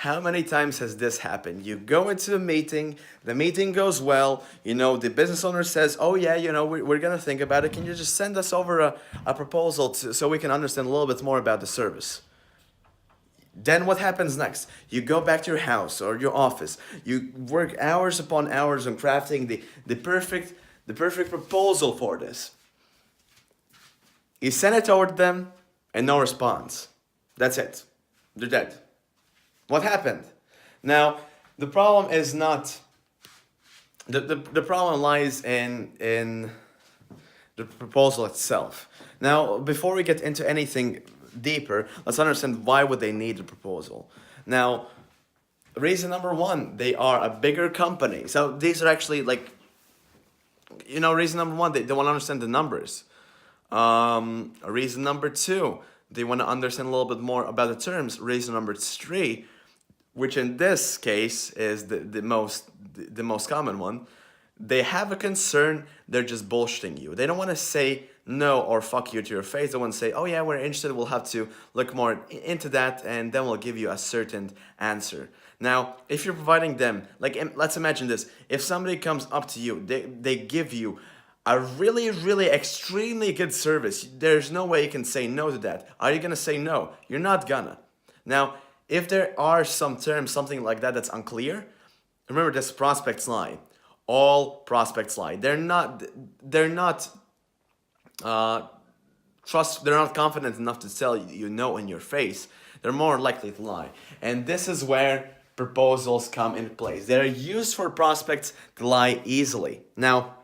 How many times has this happened? You go into a meeting, the meeting goes well, the business owner says, oh yeah, we're going to think about it. Can you just send us over a proposal so we can understand a little bit more about the service? Then what happens next? You go back to your house or your office. You work hours upon hours on crafting the perfect proposal for this. You send it over to them and no response. That's it. They're dead. What happened? Now, the problem is not the problem lies in the proposal itself. Now, before we get into anything deeper, let's understand why would they need a proposal. Now, reason number one, they are a bigger company. So these are actually reason number one, they want to understand the numbers. Reason number two, they want to understand a little bit more about the terms. Reason number three, which in this case is the most common one, they have a concern, they're just bullshitting you. They don't want to say no or fuck you to your face. They want to say, oh yeah, we're interested, we'll have to look more into that, and then we'll give you a certain answer. Now, if you're providing them, let's imagine this. If somebody comes up to you, they give you a really, really extremely good service. There's no way you can say no to that. Are you gonna say no? You're not gonna. Now, if there are some terms, something like that that's unclear, remember this prospects lie. All prospects lie. They're not confident enough to tell you no in your face. They're more likely to lie. And this is where proposals come into place. They're used for prospects to lie easily. Now,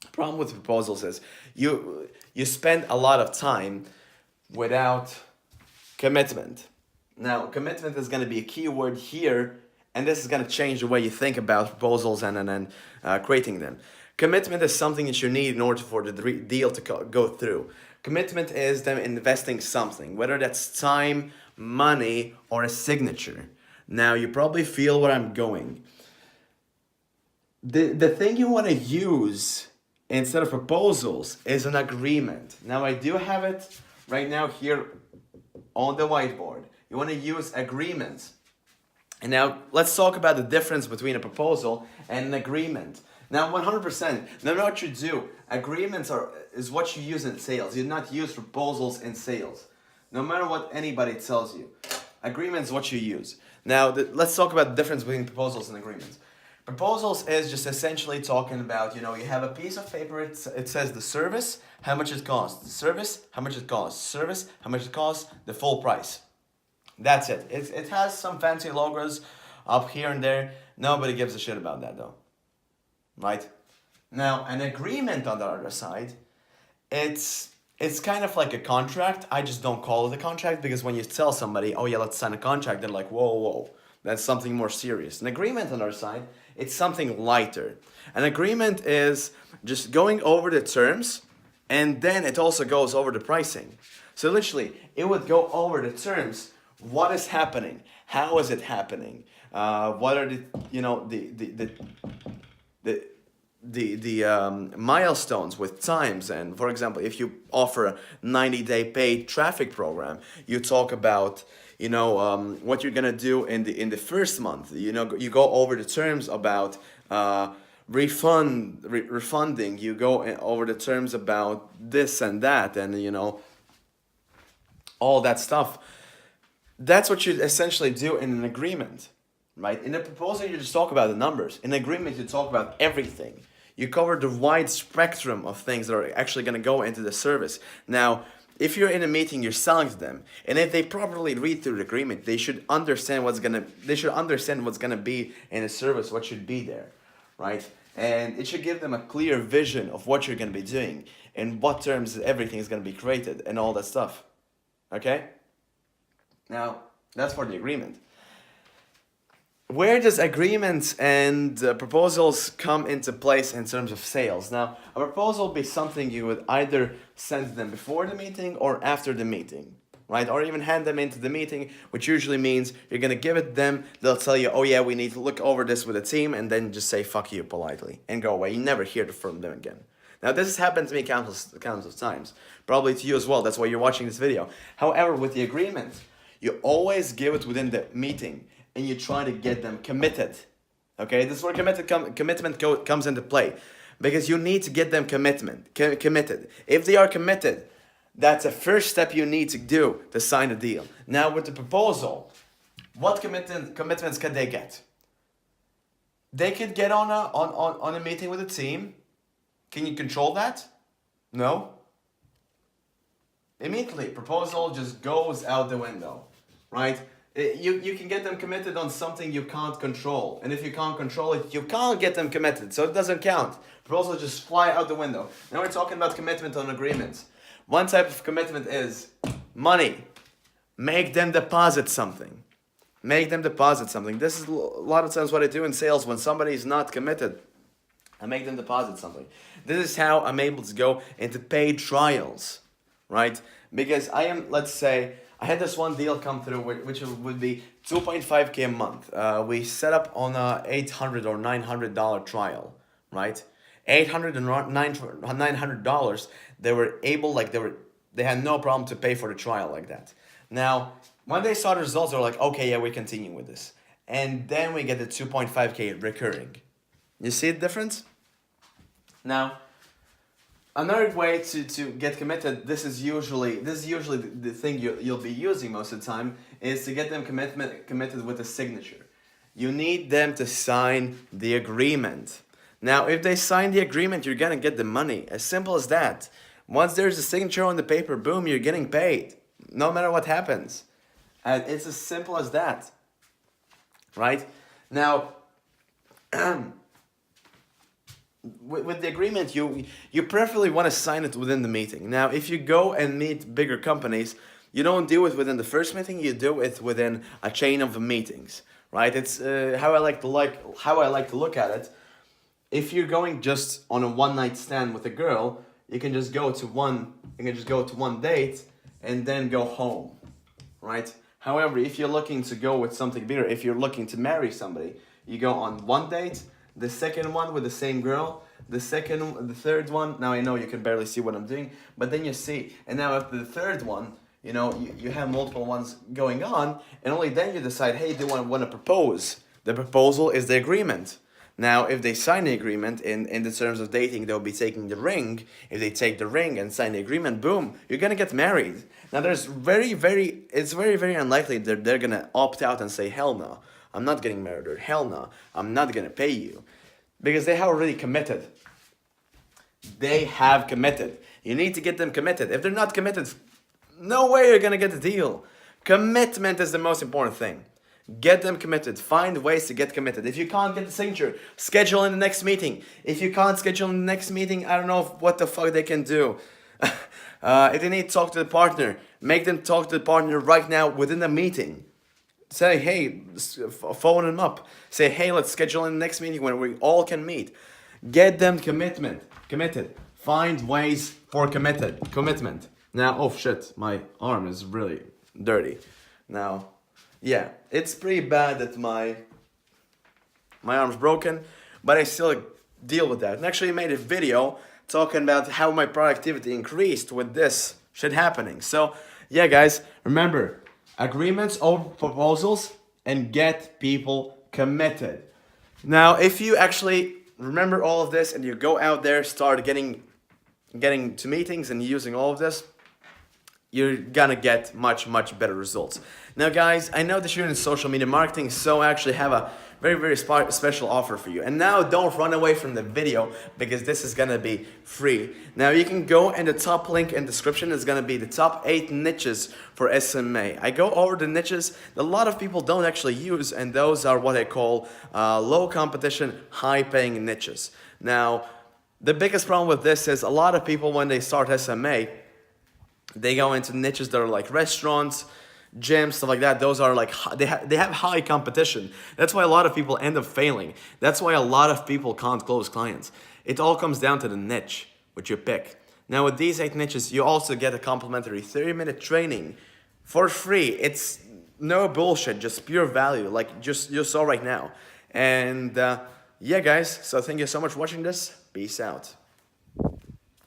the problem with proposals is you spend a lot of time without commitment. Now, commitment is going to be a key word here, and this is going to change the way you think about proposals and creating them. Commitment is something that you need in order for the deal to go through. Commitment is them investing something, whether that's time, money, or a signature. Now, you probably feel where I'm going. The thing you want to use instead of proposals is an agreement. Now, I do have it right now here on the whiteboard. You want to use agreements. And now, let's talk about the difference between a proposal and an agreement. Now, 100%, no matter what you do, agreements is what you use in sales. You do not use proposals in sales. No matter what anybody tells you. Agreements is what you use. Now, let's talk about the difference between proposals and agreements. Proposals is just essentially talking about, you have a piece of paper, it says the service, how much it costs. The service, how much it costs. Service, how much it costs, the full price. That's it. It has some fancy logos up here and there. Nobody gives a shit about that though. Right? Now, an agreement on the other side, it's kind of like a contract. I just don't call it a contract because when you tell somebody, oh yeah, let's sign a contract, they're like, whoa, that's something more serious. An agreement on our side, it's something lighter. An agreement is just going over the terms, and then it also goes over the pricing. So literally, it would go over the terms. What is happening? How is it happening? What are the milestones with times? And for example, if you offer a 90-day paid traffic program, you talk about what you're gonna do in the first month. You go over the terms about refunding. You go over the terms about this and that, and all that stuff. That's what you essentially do in an agreement, right? In a proposal, you just talk about the numbers. In an agreement, you talk about everything. You cover the wide spectrum of things that are actually going to go into the service. Now, if you're in a meeting, you're selling to them, and if they properly read through the agreement, they should understand what's gonna be in the service, what should be there, right? And it should give them a clear vision of what you're gonna be doing, in what terms everything is gonna be created, and all that stuff. Okay? Now, that's for the agreement. Where does agreements and proposals come into place in terms of sales? Now, a proposal would be something you would either send them before the meeting or after the meeting, right? Or even hand them into the meeting, which usually means you're going to give it them. They'll tell you, oh yeah, we need to look over this with a team, and then just say fuck you politely and go away. You never hear from them again. Now, this has happened to me countless of times, probably to you as well. That's why you're watching this video. However, with the agreement, You always give it within the meeting, and you try to get them committed. Okay, this is where commitment comes into play, because you need to get them committed. If they are committed, that's the first step you need to do to sign a deal. Now with the proposal, what commitments can they get? They could get on a meeting with a team. Can you control that? No. Immediately, proposal just goes out the window, right? You can get them committed on something you can't control. And if you can't control it, you can't get them committed. So it doesn't count. Proposals just fly out the window. Now we're talking about commitment on agreements. One type of commitment is money. Make them deposit something. Make them deposit something. This is a lot of times what I do in sales when somebody is not committed. I make them deposit something. This is how I'm able to go into paid trials, right? Because let's say, I had this one deal come through which would be 2.5K a month. We set up on a $800 or $900 trial, right? $800 and $900, they had no problem to pay for the trial like that. Now, when they saw the results, they were like, okay, yeah, we continue with this. And then we get the 2.5K recurring. You see the difference? Now, another way to get committed, this is usually the thing you'll be using most of the time, is to get them committed with a signature. You need them to sign the agreement. Now, if they sign the agreement, you're gonna get the money. As simple as that. Once there's a signature on the paper, boom, you're getting paid. No matter what happens. And it's as simple as that. Right? Now, with the agreement, you preferably want to sign it within the meeting. Now, if you go and meet bigger companies, you don't do it within the first meeting. You do it within a chain of meetings, right? It's how I like to look at it. If you're going just on a one-night stand with a girl, you can just go to one date and then go home, right? However, if you're looking to go with something bigger, if you're looking to marry somebody, you go on one date, the second one with the same girl, the third one, now I know you can barely see what I'm doing, but then you see, and now after the third one, you have multiple ones going on, and only then you decide, hey, do I want to propose? The proposal is the agreement. Now, if they sign the agreement in the terms of dating, they'll be taking the ring. If they take the ring and sign the agreement, boom, you're gonna get married. Now, it's very, very unlikely that they're gonna opt out and say, hell no, I'm not getting married, or hell no, I'm not gonna pay you. Because they have already committed. They have committed. You need to get them committed. If they're not committed, no way you're gonna get the deal. Commitment is the most important thing. Get them committed. Find ways to get committed. If you can't get the signature, schedule in the next meeting. If you can't schedule in the next meeting, I don't know what the fuck they can do. If they need to talk to the partner, make them talk to the partner right now within the meeting. Say, hey, phone them up. Say, hey, let's schedule in the next meeting when we all can meet. Get them committed. Find ways for commitment. Now, oh shit, my arm is really dirty. Now, yeah, it's pretty bad that my arm's broken, but I still deal with that. And actually made a video talking about how my productivity increased with this shit happening. So, yeah, guys, remember, agreements over proposals and get people committed. Now, if you actually remember all of this and you go out there, start getting to meetings and using all of this, you're gonna get much better results. Now, guys, I know that you're in social media marketing, so I actually have a very special offer for you. And now don't run away from the video, because this is gonna be free. Now you can go, and the top link in the description is gonna be the top 8 niches for SMMA. I go over the niches that a lot of people don't actually use, and those are what I call low competition, high paying niches. Now, the biggest problem with this is a lot of people, when they start SMMA, they go into niches that are like restaurants, gyms, stuff like that. Those are like, they have high competition. That's why a lot of people end up failing. That's why a lot of people can't close clients. It all comes down to the niche which you pick. Now, with these 8 niches, you also get a complimentary 30-minute training for free. It's no bullshit, just pure value, like you saw right now. And yeah, guys, so thank you so much for watching this. Peace out.